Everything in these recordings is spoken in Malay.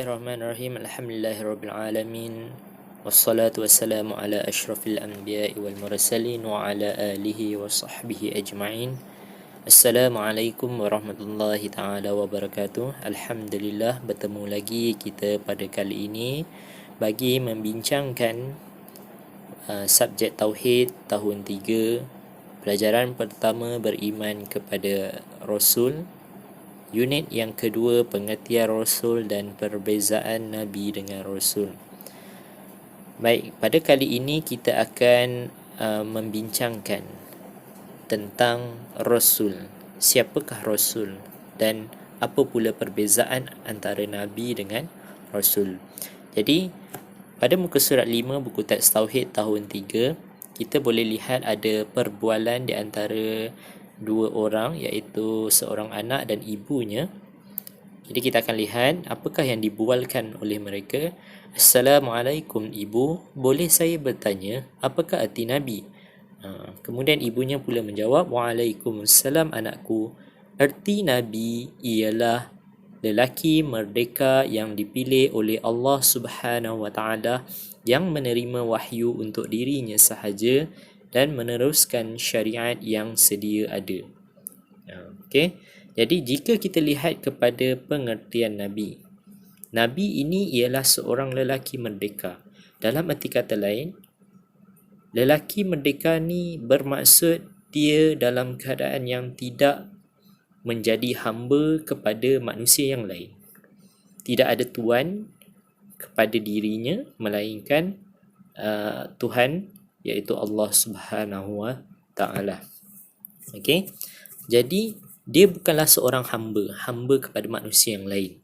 Bismillahirrahmanirrahim. Alhamdulillahirrabbilalamin. Wassalatu wassalamu ala ashrafil anbiya'i wal mursalin wa ala alihi wa sahbihi ajma'in. Assalamualaikum warahmatullahi ta'ala wabarakatuh. Alhamdulillah, bertemu lagi kita pada kali ini bagi membincangkan subjek Tauhid tahun 3, pelajaran pertama beriman kepada Rasul. Unit yang kedua, pengertian Rasul dan perbezaan Nabi dengan Rasul. Baik, pada kali ini kita akan membincangkan tentang Rasul. Siapakah Rasul dan apa pula perbezaan antara Nabi dengan Rasul. Jadi, pada muka surat 5 buku teks Tauhid tahun 3, kita boleh lihat ada perbualan di antara dua orang, iaitu seorang anak dan ibunya. Jadi kita akan lihat apakah yang dibualkan oleh mereka. Assalamualaikum ibu, boleh saya bertanya apakah arti Nabi? Kemudian ibunya pula menjawab, Waalaikumsalam anakku, arti Nabi ialah lelaki merdeka yang dipilih oleh Allah Subhanahu Wa Taala yang menerima wahyu untuk dirinya sahaja dan meneruskan syariat yang sedia ada. Okey. Jadi jika kita lihat kepada pengertian Nabi, Nabi ini ialah seorang lelaki merdeka. Dalam arti kata lain, lelaki merdeka ni bermaksud dia dalam keadaan yang tidak menjadi hamba kepada manusia yang lain. Tidak ada tuan kepada dirinya melainkan Tuhan, iaitu Allah Subhanahu Wa Taala. Okey. Jadi dia bukanlah seorang hamba kepada manusia yang lain.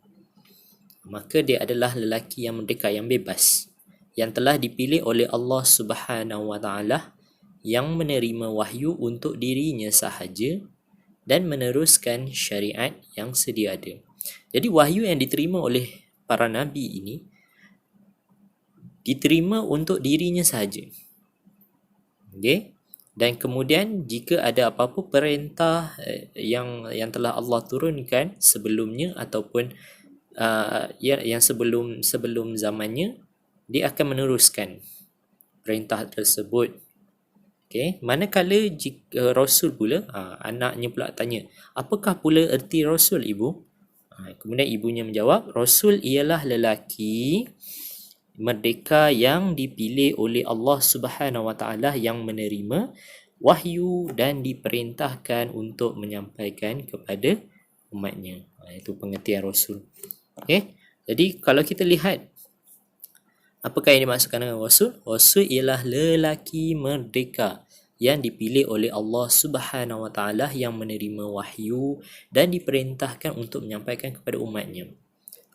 Maka dia adalah lelaki yang merdeka, yang bebas, yang telah dipilih oleh Allah Subhanahu Wa Taala, yang menerima wahyu untuk dirinya sahaja dan meneruskan syariat yang sedia ada. Jadi wahyu yang diterima oleh para nabi ini diterima untuk dirinya sahaja. Okay? Dan kemudian jika ada apa-apa perintah yang telah Allah turunkan sebelumnya ataupun yang sebelum zamannya, dia akan meneruskan perintah tersebut. Okay? Manakala jika Rasul pula, anaknya pula tanya, apakah pula erti Rasul ibu? Kemudian ibunya menjawab, Rasul ialah lelaki merdeka yang dipilih oleh Allah Subhanahu Wa Taala yang menerima wahyu dan diperintahkan untuk menyampaikan kepada umatnya. Itu pengertian Rasul. Okay? Jadi kalau kita lihat apakah yang dimaksudkan dengan Rasul? Rasul ialah lelaki merdeka yang dipilih oleh Allah Subhanahu Wa Taala yang menerima wahyu dan diperintahkan untuk menyampaikan kepada umatnya.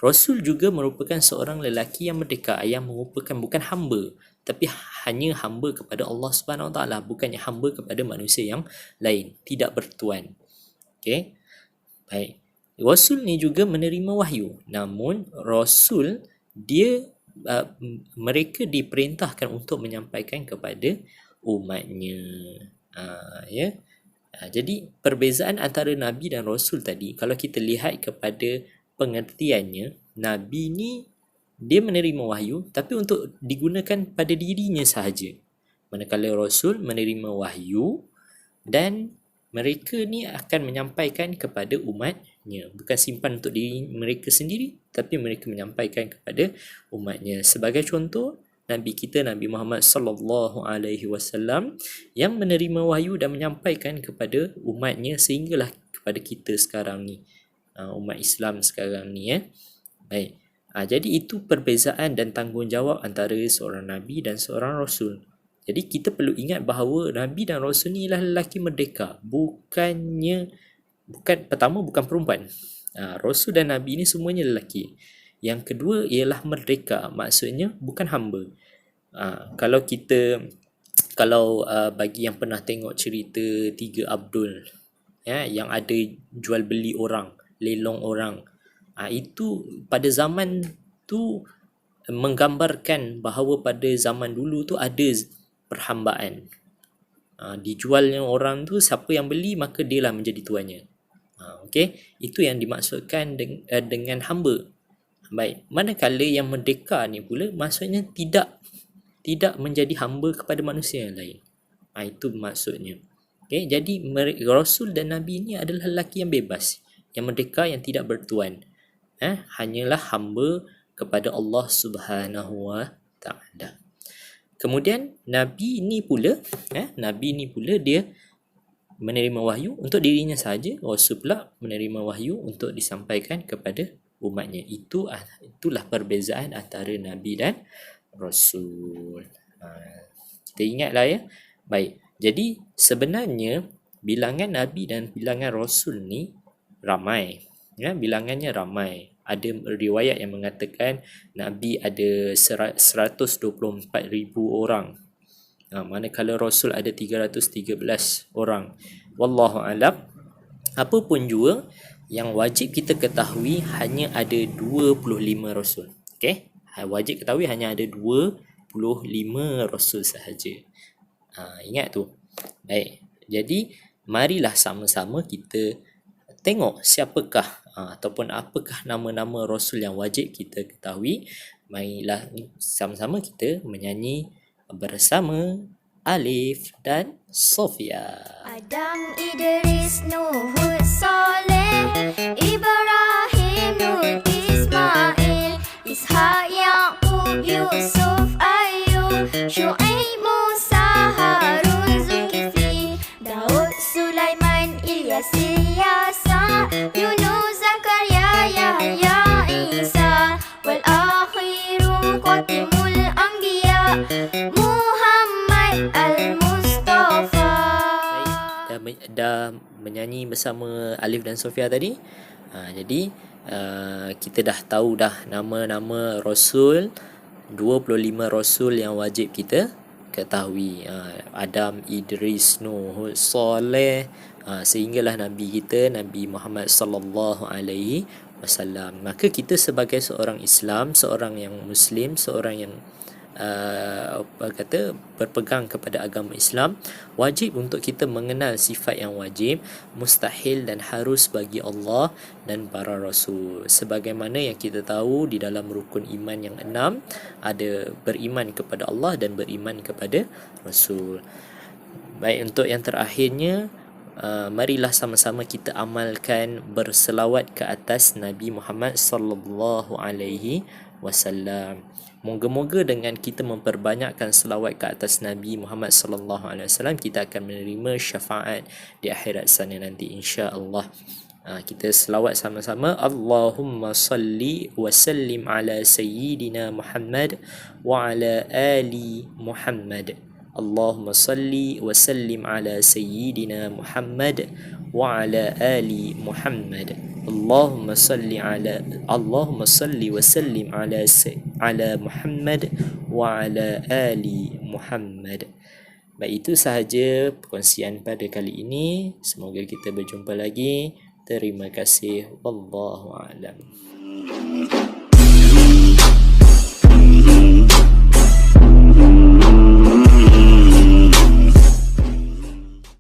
Rasul juga merupakan seorang lelaki yang merdeka, yang merupakan bukan hamba, tapi hanya hamba kepada Allah Subhanahu Wa Taala, bukannya hamba kepada manusia yang lain, tidak bertuan. Okey. Baik. Rasul ni juga menerima wahyu. Namun Rasul mereka diperintahkan untuk menyampaikan kepada umatnya. Jadi perbezaan antara Nabi dan Rasul tadi, kalau kita lihat kepada pengertiannya, Nabi ni dia menerima wahyu tapi untuk digunakan pada dirinya sahaja. Manakala Rasul menerima wahyu dan mereka ni akan menyampaikan kepada umatnya, bukan simpan untuk diri mereka sendiri, tapi mereka menyampaikan kepada umatnya. Sebagai contoh, Nabi kita Nabi Muhammad sallallahu alaihi wasallam yang menerima wahyu dan menyampaikan kepada umatnya sehinggalah kepada kita sekarang ni, umat Islam sekarang ni. Baik. Jadi itu perbezaan dan tanggungjawab antara seorang Nabi dan seorang Rasul. Jadi kita perlu ingat bahawa Nabi dan Rasul ni ialah lelaki merdeka. Pertama, bukan perempuan. Rasul dan Nabi ni semuanya lelaki. Yang kedua ialah merdeka. Maksudnya bukan hamba. Kalau bagi yang pernah tengok cerita Tiga Abdul, yang ada jual beli orang, lelong orang, itu pada zaman tu menggambarkan bahawa pada zaman dulu tu ada perhambaan. Dijualnya orang tu, siapa yang beli maka dialah menjadi tuannya. Okey, itu yang dimaksudkan dengan hamba. Baik, manakala yang merdeka ni pula maksudnya tidak menjadi hamba kepada manusia yang lain. Itu maksudnya. Okay, jadi Rasul dan Nabi ni adalah lelaki yang bebas, yang merdeka, yang tidak bertuan. Hanyalah hamba kepada Allah Subhanahu Wa Taala. Kemudian Nabi ni pula dia menerima wahyu untuk dirinya sahaja. Rasul pula menerima wahyu untuk disampaikan kepada umatnya. Itulah perbezaan antara Nabi dan Rasul. Kita ingatlah ya. Baik. Jadi sebenarnya bilangan Nabi dan bilangan Rasul ni ramai. Bilangannya ramai. Ada riwayat yang mengatakan Nabi ada 124,000 orang. Manakala Rasul ada 313 orang. Wallahu alam. Apapun jua, yang wajib kita ketahui hanya ada 25 Rasul. Okay? Wajib ketahui hanya ada 25 Rasul sahaja. Ingat tu. Baik. Jadi, marilah sama-sama kita tengok siapakah ataupun apakah nama-nama Rasul yang wajib kita ketahui. Marilah sama-sama kita menyanyi bersama Alif dan Sofia. Adam, Idris, Nuh, Saleh, Ibrahim, Lut, Ismail, Ishaq, Yaqub, Yusuf, Ayub, Syuaib, Musa, Harun, Zulkifli, Daud, Sulaiman, Ilyas, Yasa, Yunus, Zakaria, Yahya, Isa, wal akhiru qatimul anbiya, Muhammad al-Mustafa. Dah menyanyi bersama Alif dan Sofia tadi. Jadi kita dah tahu dah nama-nama Rasul, 25 Rasul yang wajib kita ketahui. Adam, Idris, Nuh, Saleh, sehinggalah Nabi kita Nabi Muhammad sallallahu alaihi wasallam. Maka kita sebagai seorang Islam, seorang yang Muslim, seorang yang berpegang kepada agama Islam, wajib untuk kita mengenal sifat yang wajib, mustahil dan harus bagi Allah dan para Rasul. Sebagaimana yang kita tahu di dalam rukun iman yang 6 ada beriman kepada Allah dan beriman kepada Rasul. Baik, untuk yang terakhirnya, marilah sama-sama kita amalkan berselawat ke atas Nabi Muhammad sallallahu alaihi wasallam. Moga-moga dengan kita memperbanyakkan selawat ke atas Nabi Muhammad sallallahu alaihi wasallam, kita akan menerima syafaat di akhirat sana nanti, insya-Allah. Kita selawat sama-sama. Allahumma salli wa sallim ala sayyidina Muhammad wa ala ali Muhammad. Allahumma salli wa sallim ala sayyidina Muhammad wa ala ali Muhammad. Allahumma salli wa sallim ala Muhammad wa ala ali Muhammad. Baik, itu sahaja perkongsian pada kali ini. Semoga kita berjumpa lagi. Terima kasih. Wallahu a'lam.